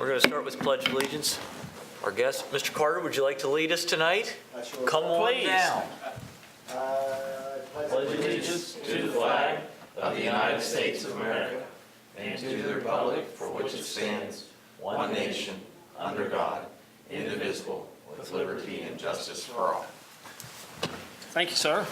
We're going to start with Pledge of Allegiance. Our guest, Mr. Carter, would you like to lead us tonight? Sure. Come on Please. down. Pledge allegiance to the flag of the United States of America and to the republic for which it stands, one nation, under God, indivisible, with liberty and justice for all. Thank you, sir.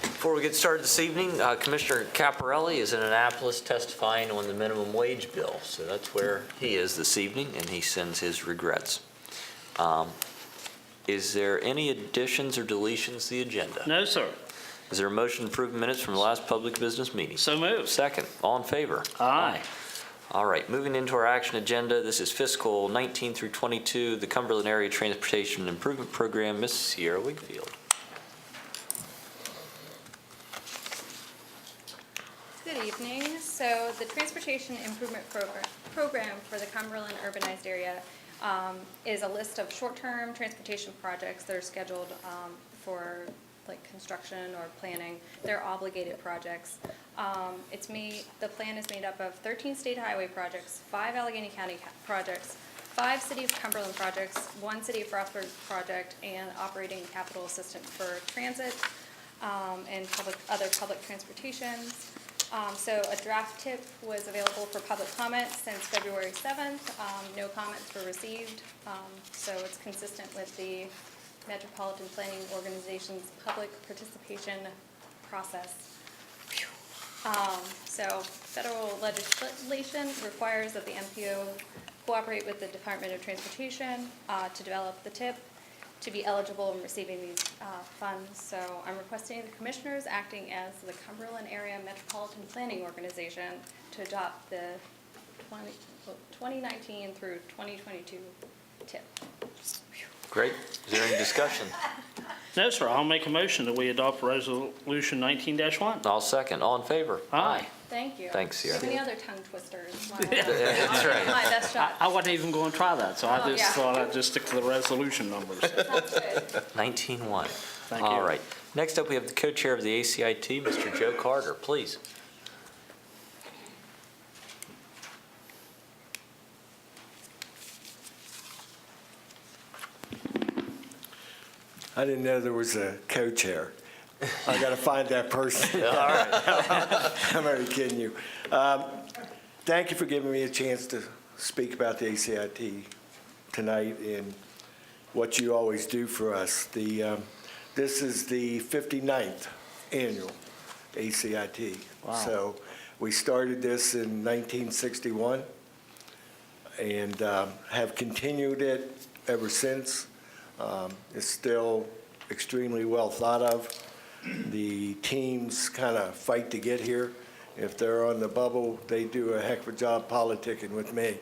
Before we get started this evening, Commissioner Caparelli is in Annapolis testifying on the minimum wage bill. So that's where he is this evening, and he sends his regrets. Is there any additions or deletions to the agenda? No, sir. Is there a motion to approve minutes from the last public business meeting? So moved. Second. All in favor? Aye. All right, moving into our action agenda. This is fiscal 19 through 22, the Cumberland Area Transportation Improvement Program. Ms. Sierra Wigfield. Good evening. So the Transportation Improvement Program for the Cumberland Urbanized Area is a list of short-term transportation projects that are scheduled for like construction or planning. They're obligated projects. The plan is made up of 13 state highway projects, 5 Allegany County projects, 5 City of Cumberland projects, 1 City of Frostburg project, and operating capital assistance for transit and other public transportations. So a draft tip was available for public comment since February 7th. No comments were received, so it's consistent with the Metropolitan Planning Organization's public participation process. So federal legislation requires that the MPO cooperate with the Department of Transportation to develop the tip to be eligible in receiving these funds. So I'm requesting the commissioners acting as the Cumberland Area Metropolitan Planning Organization to adopt the 2019 through 2022 tip. Great. Is there any discussion? No, sir. I'll make a motion that we adopt Resolution 19-1. I'll second. All in favor? Aye. Thank you. Thanks, Sierra. Any other tongue twisters? That's right. My best shot. I wasn't even going to try that, so I Oh, just yeah. thought I'd just stick to the resolution numbers. Sounds good. 19-1. Thank All you. right. Next up, we have the co-chair of the ACIT, Mr. Joe Carter. Please. I didn't know there was a co-chair. I got to find that person. All right. I'm only kidding you. Thank you for giving me a chance to speak about the ACIT tonight and what you always do for us. This is the 59th annual ACIT. Wow. So we started this in 1961 and have continued it ever since. It's still extremely well thought of. The teams kind of fight to get here. If they're on the bubble, they do a heck of a job politicking with me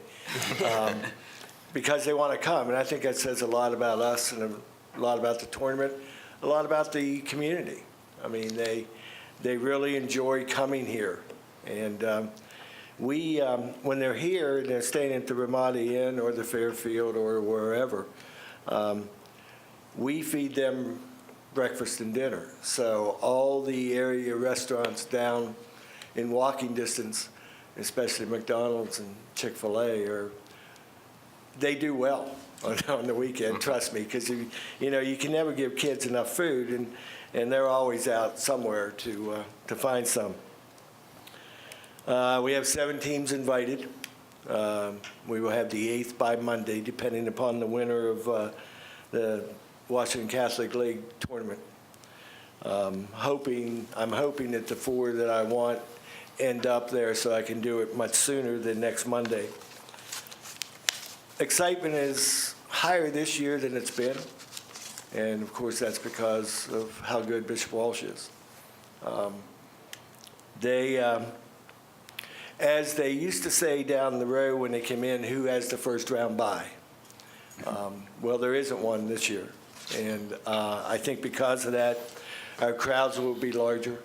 because they want to come. And I think that says a lot about us and a lot about the tournament, a lot about the community. I mean, they really enjoy coming here. And when they're here and they're staying at the Ramada Inn or the Fairfield or wherever, we feed them breakfast and dinner. So all the area restaurants down in walking distance, especially McDonald's and Chick-fil-A, they do well on the weekend, trust me, because you can never give kids enough food, and they're always out somewhere to find some. We have 7 teams invited. We will have the 8th by Monday, depending upon the winner of the Washington Catholic League tournament. I'm hoping that the 4 that I want end up there so I can do it much sooner than next Monday. Excitement is higher this year than it's been, and of course that's because of how good Bishop Walsh is. As they used to say down the road when they came in, who has the first round bye? Well, there isn't one this year. And I think because of that, our crowds will be larger,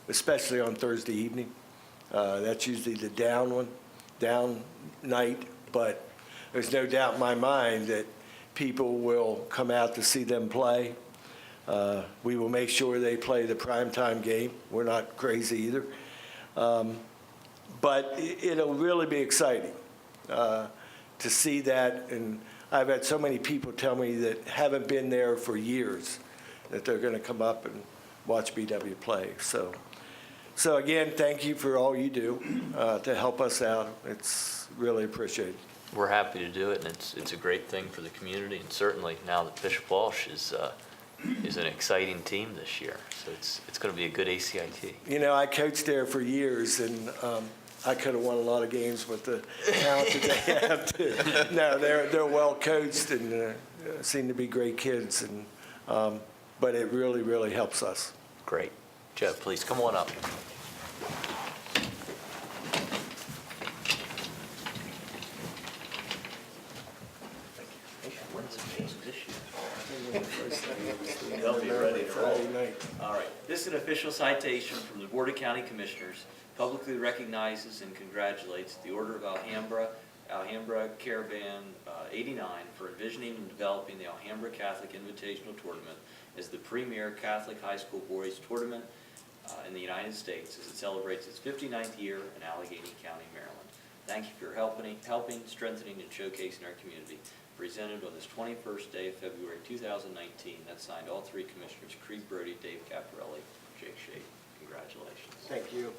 especially on Thursday evening. That's usually the down night, but there's no doubt in my mind that people will come out to see them play. We will make sure they play the primetime game. We're not crazy either. But it'll really be exciting to see that. And I've had so many people tell me that haven't been there for years that they're going to come up and watch BW play. So again, thank you for all you do to help us out. It's really appreciated. We're happy to do it, and it's a great thing for the community, and certainly now that Bishop Walsh is an exciting team this year, so it's going to be a good ACIT. You know, I coached there for years, and I could have won a lot of games with the talent that they have too. No, they're well coached and seem to be great kids, and but it really helps us. Great. Jeff, please come on up. They'll be ready to roll. Friday night. All right. This is an official citation from the Board of County Commissioners. Publicly recognizes and congratulates the Order of Alhambra Caravan 89 for envisioning and developing the Alhambra Catholic Invitational Tournament as the premier Catholic high school boys tournament in the United States as it celebrates its 59th year in Alleghany County, Maryland. Thank you for helping, strengthening, and showcasing our community. Presented on this 21st day of February 2019. That signed all three commissioners, Creed Brody, Dave Caparelli, Jake Shade. Congratulations. Thank you.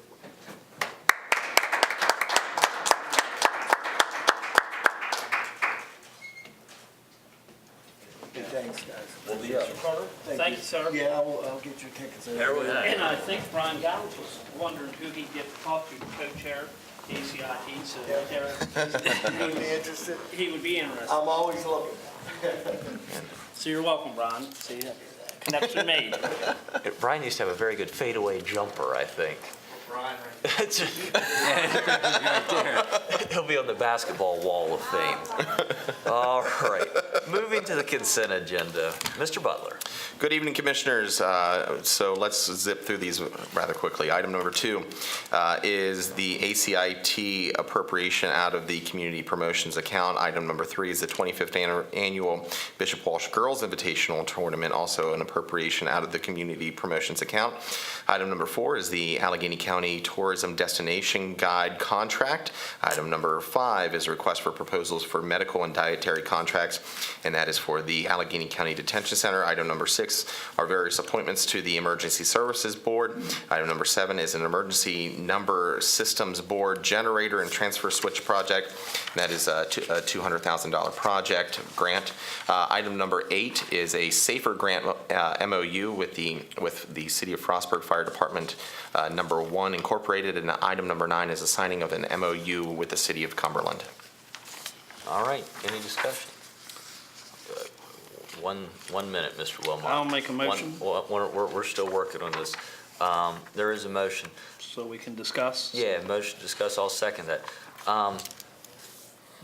Hey, thanks, guys. We'll be up. Thank you, sir. Yeah, I'll get your tickets. There we are. And I think Brian Gallagher was wondering who he'd get to talk to, the co-chair, ACIT, so You would be interested? he would be interested. I'm always looking. So you're welcome, Brian. See ya. Connection made. Brian used to have a very good fadeaway jumper, I think. Brian, He'll be on the basketball wall of fame. All right. Moving to the consent agenda. Mr. Butler. Good evening, Commissioners. So let's zip through these rather quickly. Item number 2 is the ACIT appropriation out of the Community Promotions account. Item number 3 is the 25th annual Bishop Walsh Girls Invitational Tournament, also an appropriation out of the Community Promotions account. Item number 4 is the Allegheny County Tourism Destination Guide contract. Item number 5 is a request for proposals for medical and dietary contracts, and that is for the Allegheny County Detention Center. Item number 6 are various appointments to the Emergency Services Board. Item number 7 is an Emergency Number Systems Board generator and transfer switch project. And that is a $200,000 project grant. Item number 8 is a SAFER grant MOU with the City of Frostburg Fire Department number 1 Incorporated. And item number 9 is a signing of an MOU with the City of Cumberland. All right. Any discussion? One minute, Mr. Wilmot. I'll make a motion. We're still working on this. There is a motion. So we can discuss? Yeah, motion to discuss. I'll second that.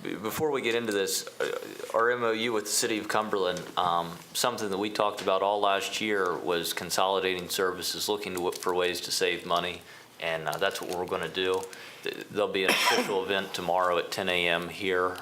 Before we get into this, our MOU with the City of Cumberland, something that we talked about all last year was consolidating services, looking for ways to save money, and that's what we're going to do. There'll be an official event tomorrow at 10 a.m. here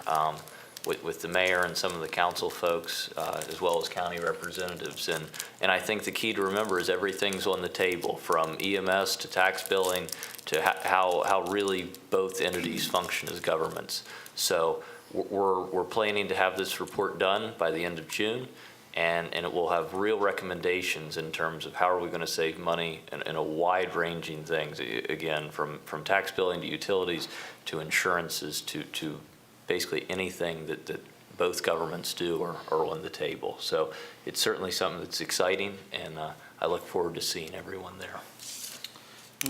with the mayor and some of the council folks, as well as county representatives. And I think the key to remember is everything's on the table, from EMS to tax billing to how really both entities function as governments. So we're planning to have this report done by the end of June, and it will have real recommendations in terms of how are we going to save money in a wide-ranging things, again, from tax billing to utilities to insurances to basically anything that both governments do are on the table. So it's certainly something that's exciting, and I look forward to seeing everyone there.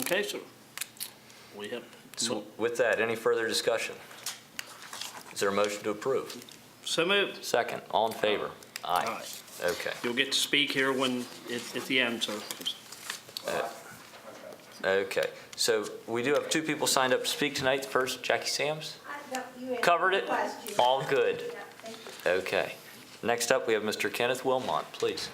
Okay, so we have. So with that, any further discussion? Is there a motion to approve? So moved. Second, all in favor? Aye. Aye. Okay. You'll get to speak here when, at the end, sir. Okay. So we do have 2 people signed up to speak tonight. First, Jackie Sams. Covered it? All good. Okay. Next up, we have Mr. Kenneth Wilmot, please.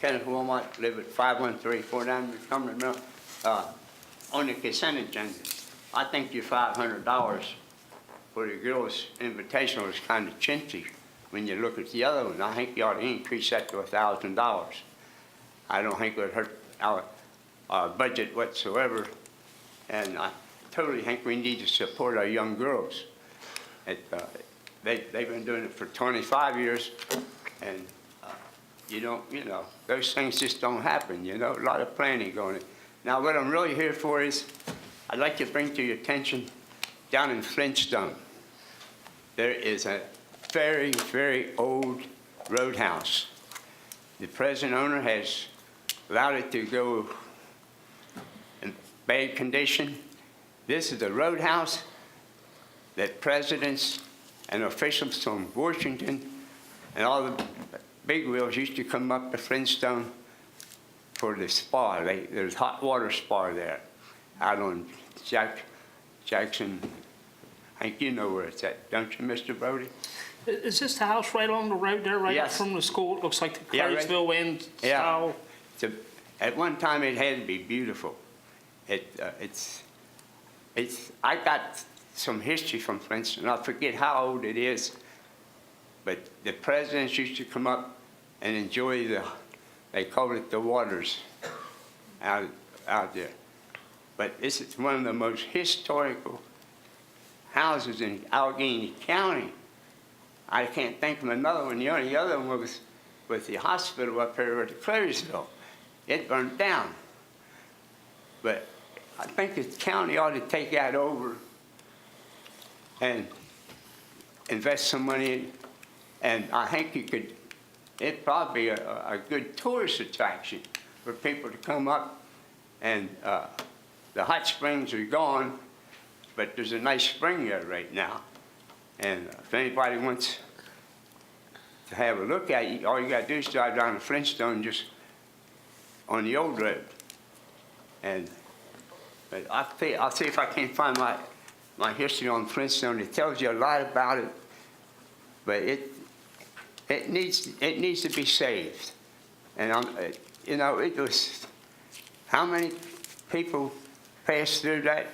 Kenneth Wilmot, live at 513 Fort Avenue, Cumberland, Maryland. On the consent agenda, I think your $500 for the girls' invitational is kind of chintzy when you look at the other one. I think you ought to increase that to $1,000. I don't think it would hurt our budget whatsoever. And I totally think we need to support our young girls. They've been doing it for 25 years, and you know, those things just don't happen, a lot of planning going on. Now, what I'm really here for is, I'd like to bring to your attention, down in Flintstone, there is a very, very old roadhouse. The present owner has allowed it to go in bad condition. This is the roadhouse that presidents and officials from Washington and all the big wheels used to come up to Flintstone for the spa. There's hot water spa there out on Jackson. I think you know where it's at, don't you, Mr. Brody? Is this the house right on the road there, right up Yes. from the school? It looks like the Yeah, right. Claysville end Yeah. style. At one time, it had to be beautiful. I got some history from Flintstone. I forget how old it is, but the presidents used to come up and enjoy they called it the waters out there. But this is one of the most historical houses in Allegany County. I can't think of another one. The only other one was with the hospital up here at Claysville. It burned down. But I think the county ought to take that over and invest some money in. And I think it'd probably be a good tourist attraction for people to come up. And the hot springs are gone, but there's a nice spring there right now. And if anybody wants to have a look at it, all you got to do is drive down to Flintstone, just on the old road. But I'll see if I can find my history on Flintstone. It tells you a lot about it, but it needs to be saved. And it was, how many people passed through that?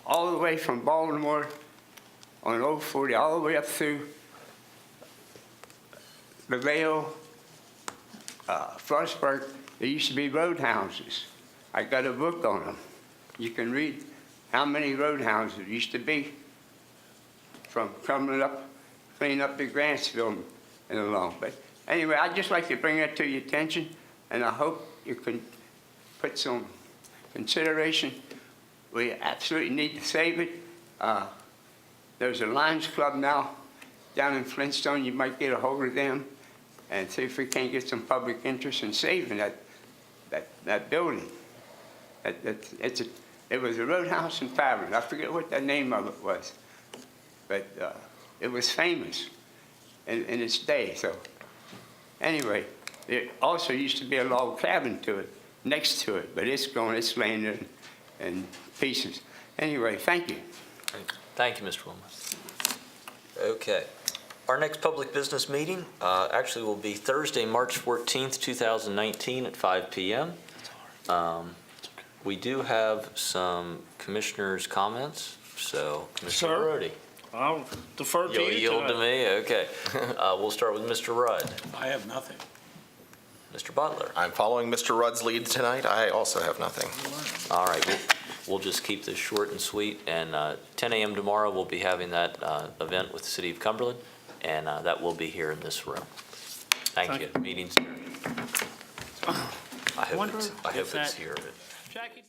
All the way from Baltimore on Old 40, all the way up through the Vale, Frostburg. There used to be roadhouses. I got a book on them. You can read how many roadhouses there used to be from coming up, cleaning up the Grantsville and along. But anyway, I'd just like to bring that to your attention, and I hope you can put some consideration. We absolutely need to save it. There's a Lions Club now down in Flintstone. You might get a hold of them and see if we can't get some public interest in saving that building. It was a roadhouse and tavern. I forget what the name of it was, but it was famous in its day. So anyway, there also used to be a log cabin next to it, but it's gone. It's laying there in pieces. Anyway, thank you. Thank you, Mr. Wilmot. Okay. Our next public business meeting actually will be Thursday, March 14th, 2019 at 5 p.m. We do have some commissioners' comments, so Commissioner Sir? Brody. I'll defer to You'll you. yield to tonight. me? Okay. We'll start with Mr. Rudd. I have nothing. Mr. Butler. I'm following Mr. Rudd's lead tonight. I also have nothing. All right, we'll just keep this short and sweet, and 10 a.m. tomorrow, we'll be having that event with the City of Cumberland, and that will be here in this room. Thank you. Meeting's adjourned. I hope Wonder it's if that- here. Jackie?